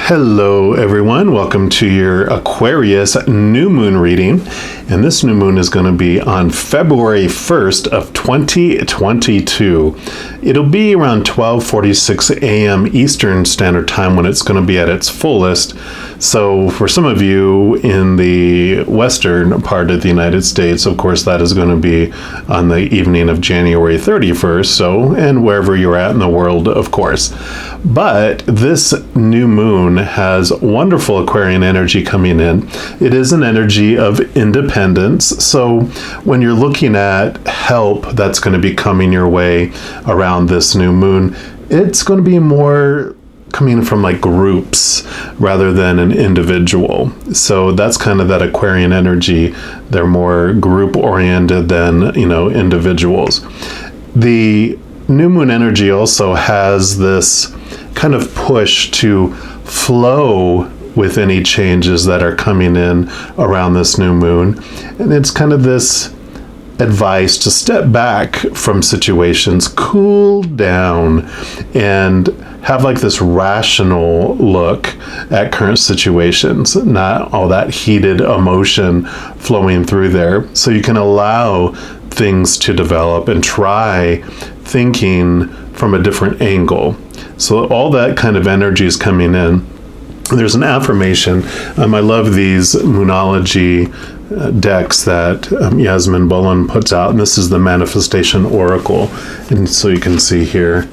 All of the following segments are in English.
Hello everyone, welcome to your Aquarius New Moon reading, and this new moon is going to be on February 1st of 2022. It'll be around 12:46 a.m. Eastern Standard Time when it's going to be at its fullest. So for some of you in the western part of the United States, of course, that is going to be on the evening of January 31st, and wherever you're at in the world, of course. But this new moon has wonderful Aquarian energy coming in. It is an energy of independence. So when you're looking at help that's going to be coming your way around this new moon, it's going to be more coming from like groups rather than an individual. So that's kind of that Aquarian energy. They're more group oriented than, individuals. The new moon energy also has this kind of push to flow with any changes that are coming in around this new moon. And it's kind of this advice to step back from situations, cool down, and have like this rational look at current situations, not all that heated emotion flowing through there. So you can allow things to develop and try thinking from a different angle. So all that kind of energy is coming in. There's an affirmation. I love these Moonology decks that Yasmin Bullen puts out, and this is the Manifestation Oracle. And so you can see here,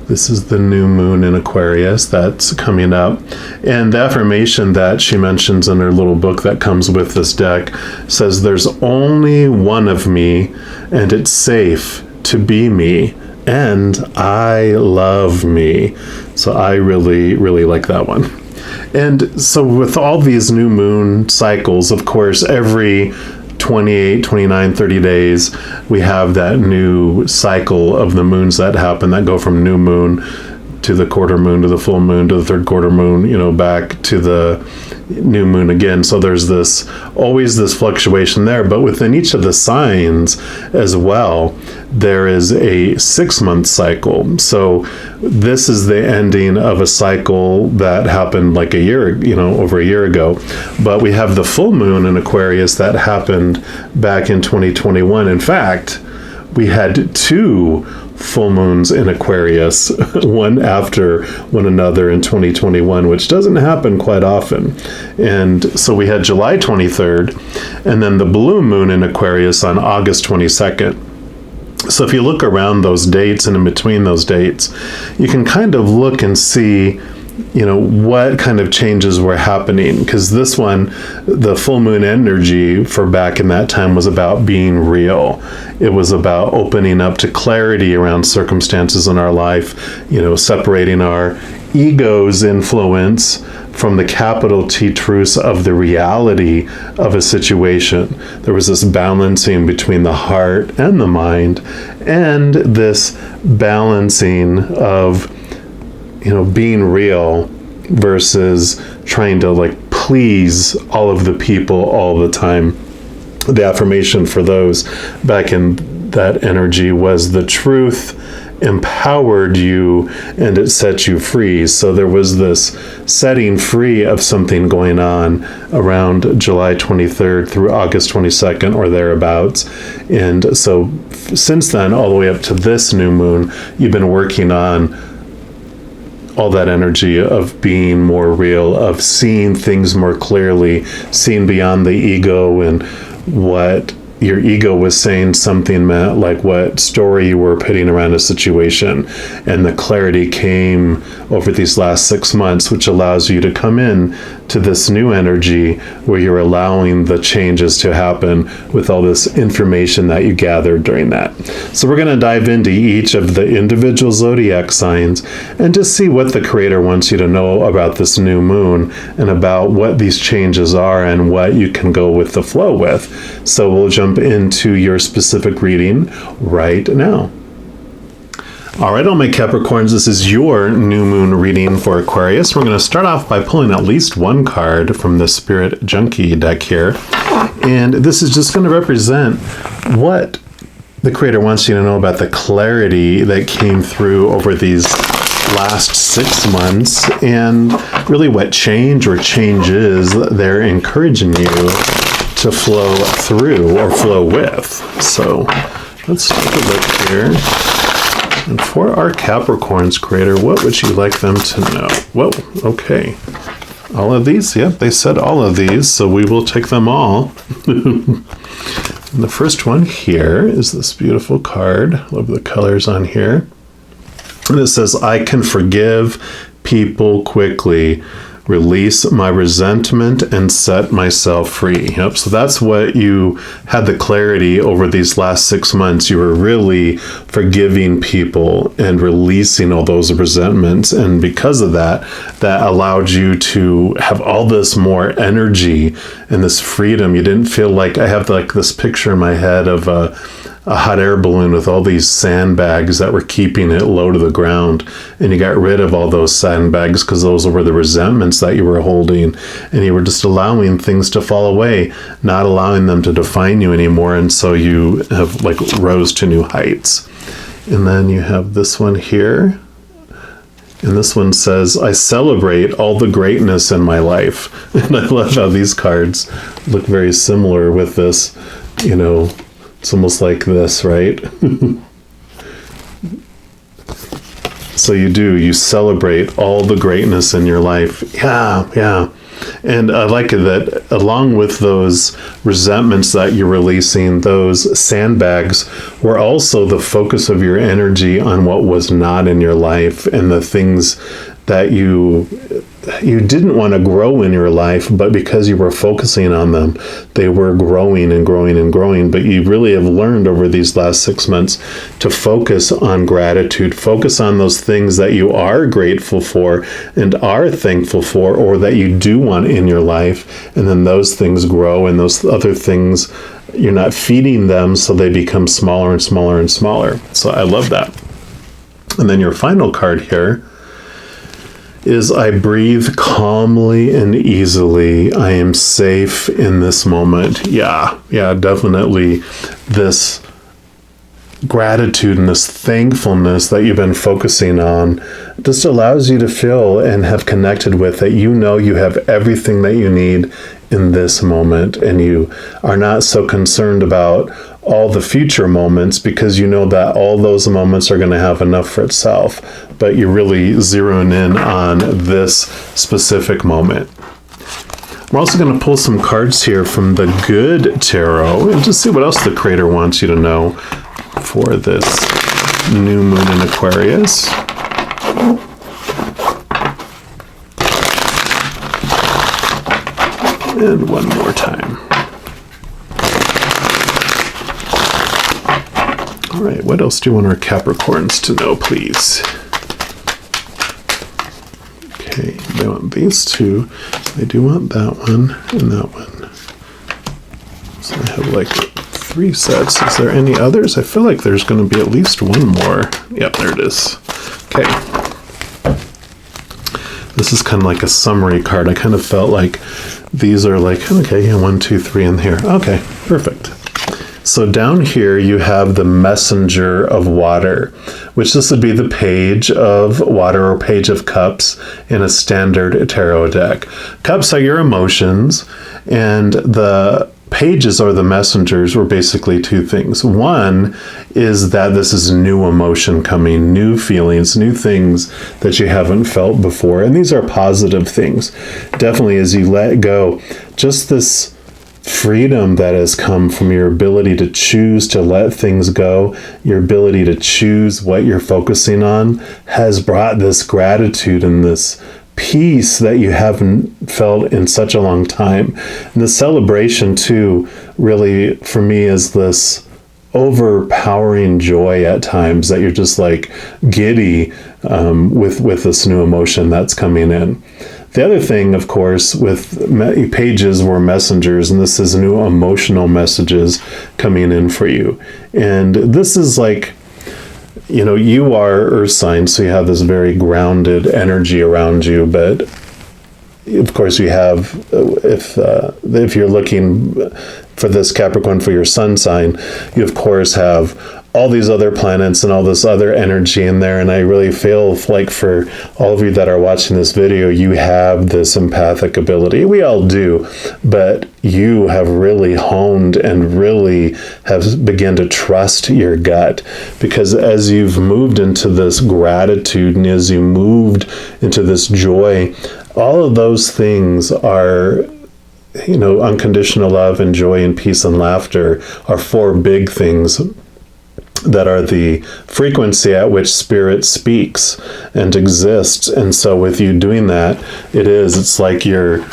this is the new moon in Aquarius that's coming up. And the affirmation that she mentions in her little book that comes with this deck says, "There's only one of me, and it's safe to be me. And I love me." So I really, really like that one. And so with all these new moon cycles, of course, every 28, 29, 30 days, we have that new cycle of the moons that happen that go from new moon to the quarter moon to the full moon to the third quarter moon, back to the new moon again. So there's always this fluctuation there, but within each of the signs as well, there is a 6-month cycle. So this is the ending of a cycle that happened like over a year ago. But we have the full moon in Aquarius that happened back in 2021. In fact, we had 2 full moons in Aquarius, one after one another in 2021, which doesn't happen quite often. And so we had July 23rd, and then the blue moon in Aquarius on August 22nd. So if you look around those dates and in between those dates, you can kind of look and see what kind of changes were happening, because this one, the full moon energy for back in that time was about being real. It was about opening up to clarity around circumstances in our life, separating our ego's influence from the capital T truths of the reality of a situation. There was this balancing between the heart and the mind, and this balancing of being real versus trying to please all of the people all the time. The affirmation for those back in that energy was, "The truth empowered you and it set you free." So there was this setting free of something going on around July 23rd through August 22nd or thereabouts. And so since then, all the way up to this new moon, you've been working on all that energy of being more real, of seeing things more clearly, seeing beyond the ego and what your ego was saying something meant, like what story you were putting around a situation. And the clarity came over these last 6 months, which allows you to come in to this new energy where you're allowing the changes to happen with all this information that you gathered during that. So we're going to dive into each of the individual zodiac signs and just see what the Creator wants you to know about this new moon and about what these changes are and what you can go with the flow with. So we'll jump into your specific reading right now. All right, all my Capricorns, this is your new moon reading for Aquarius. We're going to start off by pulling at least one card from the Spirit Junkie deck here. And this is just going to represent what the Creator wants you to know about the clarity that came through over these last 6 months, and really what change or changes they're encouraging you to flow through or flow with. So let's take a look here. And for our Capricorns, creator, what would you like them to know? Whoa, okay. All of these? Yep, they said all of these, so we will take them all. And the first one here is this beautiful card. Love the colors on here. And it says, I can forgive people quickly, release my resentment, and set myself free. Yep, so that's what you had the clarity over these last 6 months. You were really forgiving people and releasing all those resentments. And because of that, that allowed you to have all this more energy and this freedom. You didn't feel like, I have like this picture in my head of a hot air balloon with all these sandbags that were keeping it low to the ground, and you got rid of all those sandbags because those were the resentments that you were holding, and you were just allowing things to fall away, not allowing them to define you anymore, and so you have like rose to new heights. And then you have this one here, and this one says, I celebrate all the greatness in my life. And I love how these cards look very similar with this, you know. It's almost like this, right? So you celebrate all the greatness in your life. Yeah. And I like it that along with those resentments that you're releasing, those sandbags were also the focus of your energy on what was not in your life and the things that you didn't want to grow in your life, but because you were focusing on them, they were growing and growing and growing. But you really have learned over these last 6 months to focus on gratitude, focus on those things that you are grateful for and are thankful for, or that you do want in your life. And then those things grow, and those other things, you're not feeding them, so they become smaller and smaller and smaller. So I love that. And then your final card here is, I breathe calmly and easily. I am safe in this moment. Yeah, definitely this gratitude and this thankfulness that you've been focusing on just allows you to feel and have connected with that you know you have everything that you need in this moment, and you are not so concerned about all the future moments because you know that all those moments are going to have enough for itself, but you're really zeroing in on this specific moment. We're also going to pull some cards here from the Good Tarot and just see what else the creator wants you to know for this new moon in Aquarius. And one more time. All right, what else do you want our Capricorns to know, please? Okay, they want these two. They do want that one and that one. So I have like 3 sets. Is there any others? I feel like there's going to be at least one more. Yep, there it is. Okay. This is kind of like a summary card. I kind of felt like these are like, okay, yeah, 1, 2, 3 in here. Okay, perfect. So down here you have the Messenger of Water, which this would be the Page of Water or Page of Cups in a standard tarot deck. Cups are your emotions, and the pages or the messengers were basically 2 things. One is that this is new emotion coming, new feelings, new things that you haven't felt before. And these are positive things. Definitely as you let go, just this freedom that has come from your ability to choose to let things go, your ability to choose what you're focusing on, has brought this gratitude and this peace that you haven't felt in such a long time. And the celebration too, really for me, is this overpowering joy at times that you're just like giddy with this new emotion that's coming in. The other thing, of course, with pages were messengers, and this is new emotional messages coming in for you. And this is like, you know, you are earth signs, so you have this very grounded energy around you, but of course you have, if you're looking for this Capricorn for your sun sign, you of course have all these other planets and all this other energy in there. And I really feel like for all of you that are watching this video, you have this empathic ability. We all do, but you have really honed and really have begun to trust your gut, because as you've moved into this gratitude and as you moved into this joy, all of those things are, unconditional love and joy and peace and laughter are 4 big things that are the frequency at which spirit speaks and exists. And so with you doing that, it's like you're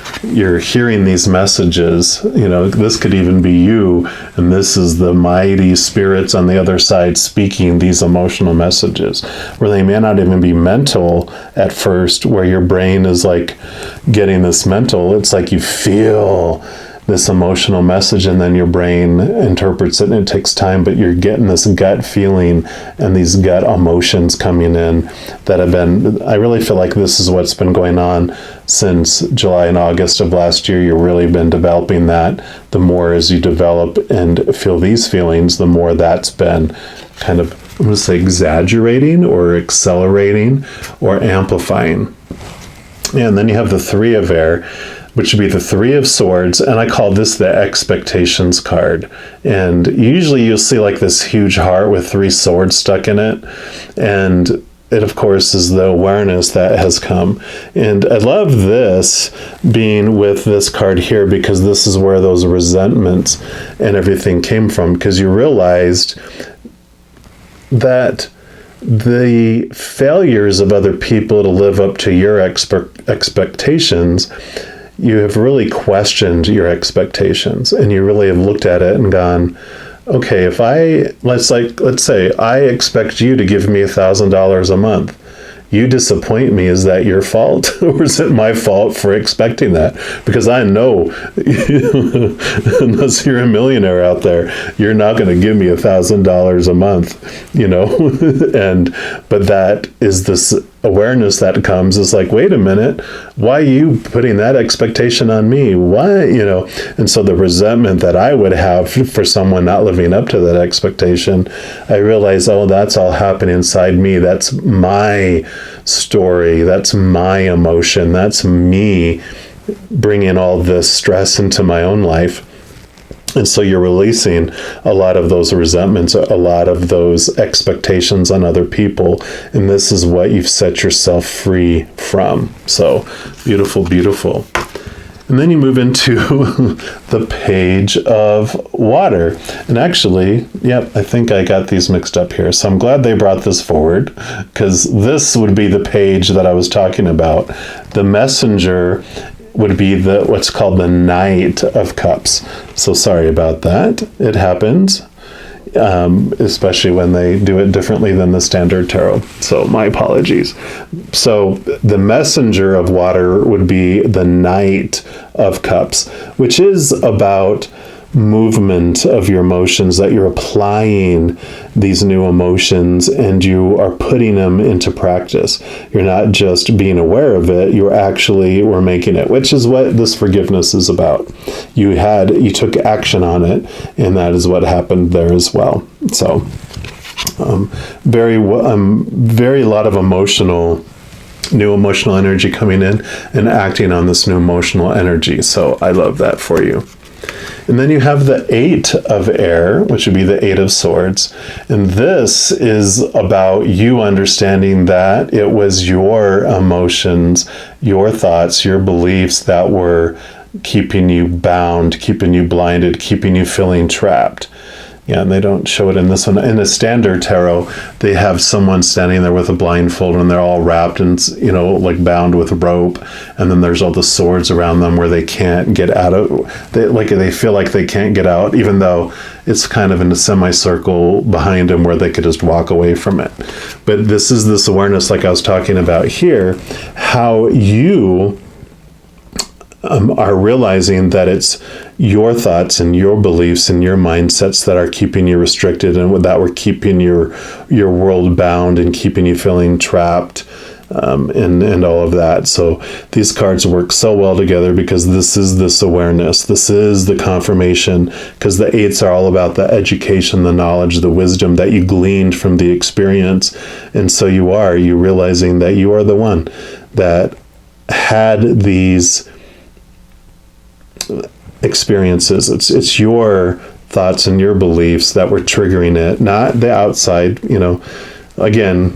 hearing these messages. This could even be you, and this is the mighty spirits on the other side speaking these emotional messages, where they may not even be mental at first, where your brain is like getting this mental. It's like you feel this emotional message and then your brain interprets it, and it takes time, but you're getting this gut feeling and these gut emotions coming in that have been, I really feel like this is what's been going on since July and August of last year. You've really been developing that. The more as you develop and feel these feelings, the more that's been kind of, I'm going to say, exaggerating or accelerating or amplifying. And then you have the 3 of air, which would be the 3 of swords, and I call this the expectations card. And usually you'll see like this huge heart with 3 swords stuck in it, and it of course is the awareness that has come. And I love this being with this card here, because this is where those resentments and everything came from, because you realized that the failures of other people to live up to your expectations, you have really questioned your expectations, and you really have looked at it and gone, okay, if let's say I expect you to give me $1,000 a month. You disappoint me. Is that your fault? Or is it my fault for expecting that? Because I know, unless you're a millionaire out there, you're not going to give me $1,000 a month, but that is this awareness that comes, is like, wait a minute, why are you putting that expectation on me? Why, and so the resentment that I would have for someone not living up to that expectation, I realize, oh, that's all happening inside me. That's my story. That's my emotion. That's me bringing all this stress into my own life. And so you're releasing a lot of those resentments, a lot of those expectations on other people. And this is what you've set yourself free from. So beautiful, beautiful. And then you move into the page of water. And actually, I think I got these mixed up here. So I'm glad they brought this forward, because this would be the page that I was talking about. The messenger would be what's called the Knight of Cups. So sorry about that. It happens, especially when they do it differently than the standard tarot. So my apologies. So the messenger of water would be the Knight of Cups, which is about movement of your emotions, that you're applying these new emotions and you are putting them into practice. You're not just being aware of it, we're making it, which is what this forgiveness is about. You took action on it, and that is what happened there as well. So very lot of new emotional energy coming in and acting on this new emotional energy. So I love that for you. And then you have the 8 of air, which would be the 8 of swords. And this is about you understanding that it was your emotions, your thoughts, your beliefs that were keeping you bound, keeping you blinded, keeping you feeling trapped. Yeah, and they don't show it in this one. In the standard tarot, they have someone standing there with a blindfold, and they're all wrapped and, like bound with rope. And then there's all the swords around them where they can't get out of. They feel like they can't get out, even though it's kind of in a semicircle behind them where they could just walk away from it. But this is this awareness, like I was talking about here, how you are realizing that it's your thoughts and your beliefs and your mindsets that are keeping you restricted and that were keeping your world bound and keeping you feeling trapped and all of that. So these cards work so well together because this is this awareness. This is the confirmation, because the eights are all about the education, the knowledge, the wisdom that you gleaned from the experience. And so you're realizing that you are the one that had these experiences. It's your thoughts and your beliefs that were triggering it, not the outside, again,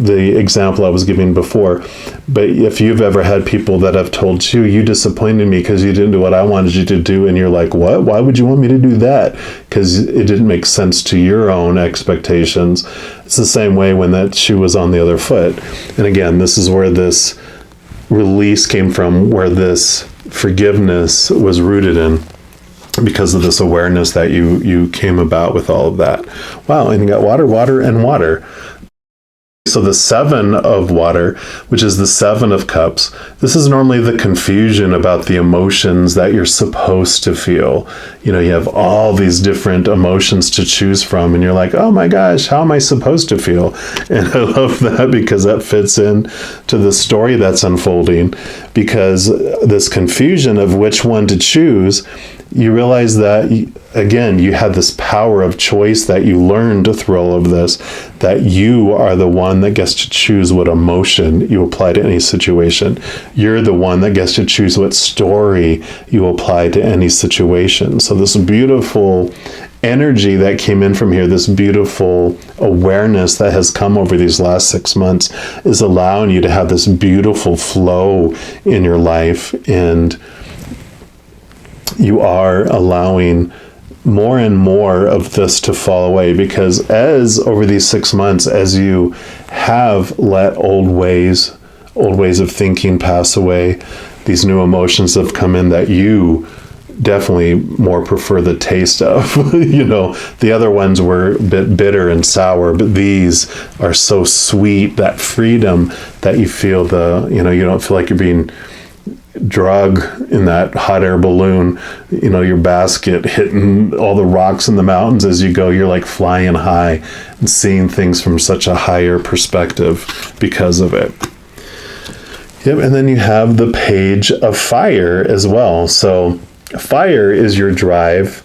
the example I was giving before. But if you've ever had people that have told you, you disappointed me because you didn't do what I wanted you to do, and you're like, what? Why would you want me to do that? Because it didn't make sense to your own expectations. It's the same way when that shoe was on the other foot. And again, this is where this release came from, where this forgiveness was rooted in, because of this awareness that you came about with all of that. Wow, and you got water, water, and water. So the 7 of water, which is the 7 of cups, this is normally the confusion about the emotions that you're supposed to feel. You have all these different emotions to choose from, and you're like, oh my gosh, how am I supposed to feel? And I love that, because that fits in to the story that's unfolding, because this confusion of which one to choose, you realize that, again, you had this power of choice that you learned through all of this, that you are the one that gets to choose what emotion you apply to any situation. You're the one that gets to choose what story you apply to any situation. So this beautiful energy that came in from here, this beautiful awareness that has come over these last 6 months, is allowing you to have this beautiful flow in your life, and you are allowing more and more of this to fall away, because as over these 6 months, as you have let old ways of thinking pass away, these new emotions have come in that you definitely more prefer the taste of. The other ones were a bit bitter and sour, but these are so sweet, that freedom that you feel you don't feel like you're being drug in that hot air balloon, your basket hitting all the rocks in the mountains as you go. You're like flying high and seeing things from such a higher perspective because of it. Yep, and then you have the Page of Fire as well. So fire is your drive,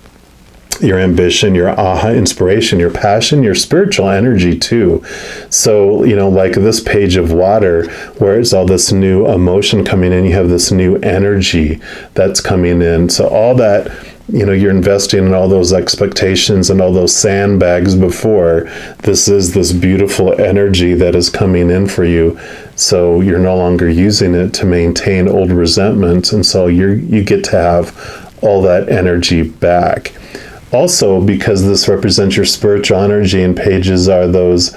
your ambition, your aha inspiration, your passion, your spiritual energy too. So, like this Page of Water, where it's all this new emotion coming in, you have this new energy that's coming in. So all that, you're investing in all those expectations and all those sandbags before. This is this beautiful energy that is coming in for you. So you're no longer using it to maintain old resentments. And so you get to have all that energy back. Also, because this represents your spiritual energy, and pages are those,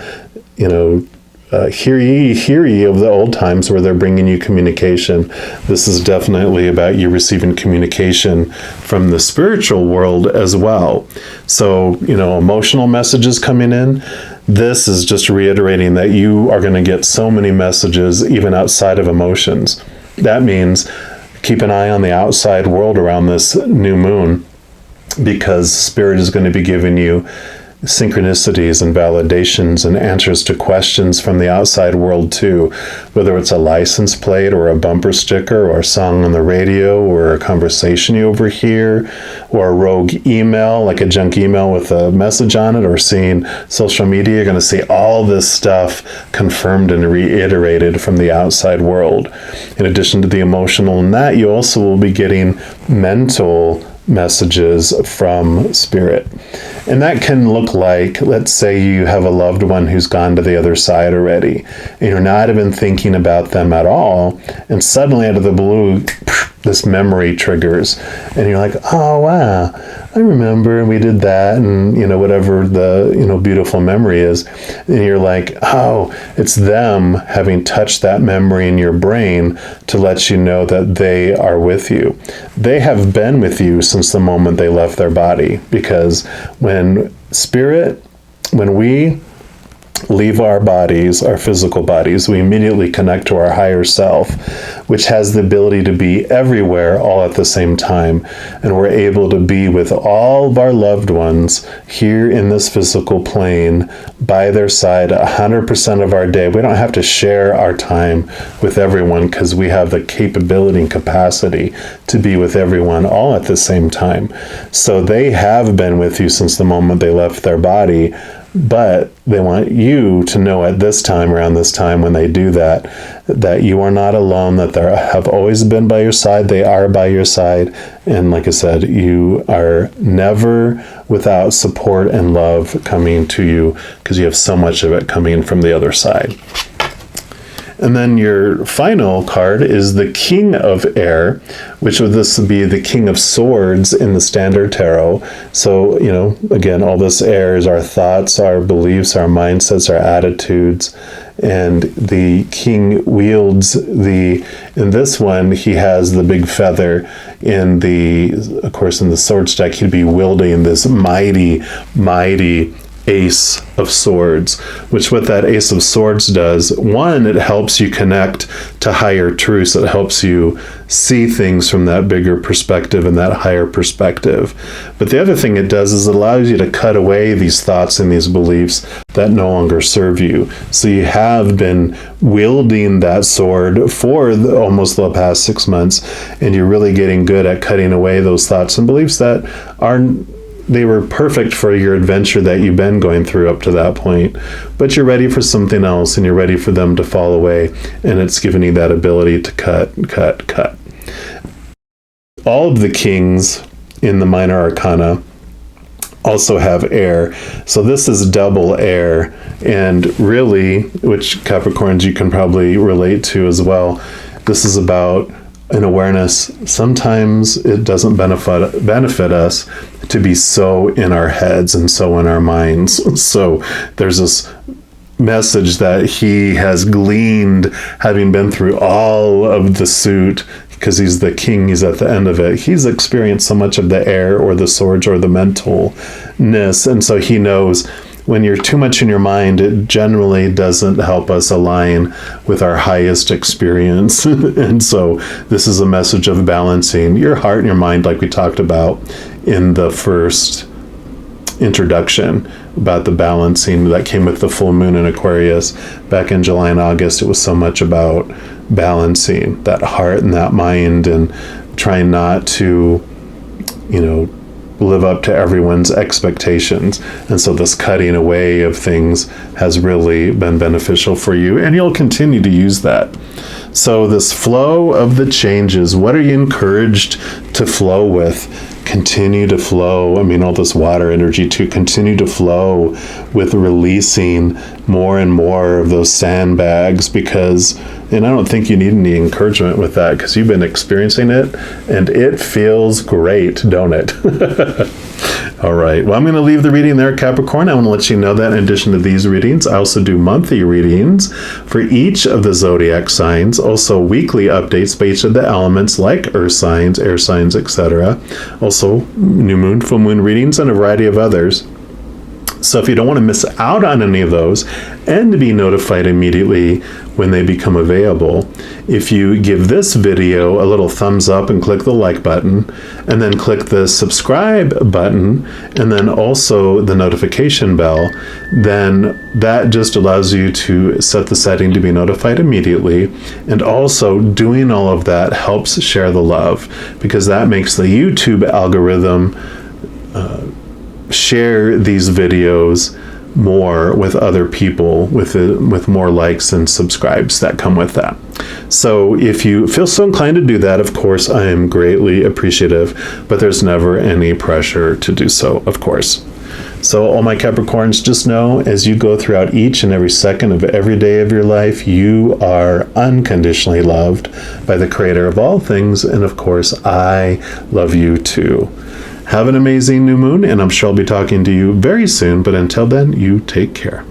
hear ye of the old times, where they're bringing you communication. This is definitely about you receiving communication from the spiritual world as well. So, emotional messages coming in. This is just reiterating that you are going to get so many messages even outside of emotions. That means keep an eye on the outside world around this new moon, because Spirit is going to be giving you synchronicities and validations and answers to questions from the outside world too, whether it's a license plate or a bumper sticker or a song on the radio or a conversation you overhear or a rogue email, like a junk email with a message on it, or seeing social media. You're going to see all this stuff confirmed and reiterated from the outside world. In addition to the emotional and that, you also will be getting mental messages from Spirit. And that can look like, let's say you have a loved one who's gone to the other side already, and you're not even thinking about them at all, and suddenly out of the blue, this memory triggers, and you're like, oh wow, I remember, and we did that, and whatever the beautiful memory is, and you're like, oh, it's them having touched that memory in your brain to let you know that they are with you. They have been with you since the moment they left their body, because when we leave our bodies, our physical bodies, we immediately connect to our higher self, which has the ability to be everywhere all at the same time. And we're able to be with all of our loved ones here in this physical plane by their side 100% of our day. We don't have to share our time with everyone because we have the capability and capacity to be with everyone all at the same time. So they have been with you since the moment they left their body, but they want you to know at this time, around this time when they do that, that you are not alone, that they have always been by your side, they are by your side, and like I said, you are never without support and love coming to you because you have so much of it coming from the other side. And then your final card is the King of Air, which would this be the King of Swords in the Standard Tarot. So, again, all this air is our thoughts, our beliefs, our mindsets, our attitudes. And the king wields in this one, he has the big feather of course, in the swords deck, he'd be wielding this mighty, mighty Ace of Swords, which what that Ace of Swords does, one, it helps you connect to higher truths. It helps you see things from that bigger perspective and that higher perspective. But the other thing it does is it allows you to cut away these thoughts and these beliefs that no longer serve you. So you have been wielding that sword for almost the past 6 months, and you're really getting good at cutting away those thoughts and beliefs that they were perfect for your adventure that you've been going through up to that point, but you're ready for something else and you're ready for them to fall away, and it's giving you that ability to cut. All of the kings in the minor arcana also have air, so this is double air, and really, which Capricorns you can probably relate to as well, this is about an awareness. Sometimes it doesn't benefit us to be so in our heads and so in our minds. So there's this message that he has gleaned, having been through all of the suit, because he's the king, he's at the end of it. He's experienced so much of the air or the swords or the mentalness, and so he knows when you're too much in your mind, it generally doesn't help us align with our highest experience. And so this is a message of balancing your heart and your mind, like we talked about in the first introduction about the balancing that came with the full moon in Aquarius back in July and August. It was so much about balancing that heart and that mind and trying not to, live up to everyone's expectations. And so this cutting away of things has really been beneficial for you, and you'll continue to use that. So this flow of the changes, what are you encouraged to flow with? Continue to flow. All this water energy to continue to flow with releasing more and more of those sandbags, and I don't think you need any encouragement with that because you've been experiencing it and it feels great, don't it? All right. Well, I'm going to leave the reading there, Capricorn. I want to let you know that in addition to these readings, I also do monthly readings for each of the zodiac signs, also weekly updates by each of the elements like earth signs, air signs, etc. Also new moon, full moon readings, and a variety of others. So if you don't want to miss out on any of those and to be notified immediately when they become available, if you give this video a little thumbs up and click the like button, and then click the subscribe button, and then also the notification bell, then that just allows you to set the setting to be notified immediately. And also doing all of that helps share the love, because that makes the YouTube algorithm share these videos more with other people with more likes and subscribes that come with that. So if you feel so inclined to do that, of course, I am greatly appreciative, but there's never any pressure to do so, of course. So all my Capricorns, just know as you go throughout each and every second of every day of your life, you are unconditionally loved by the Creator of all things, and of course, I love you too. Have an amazing new moon, and I'm sure I'll be talking to you very soon, but until then, you take care.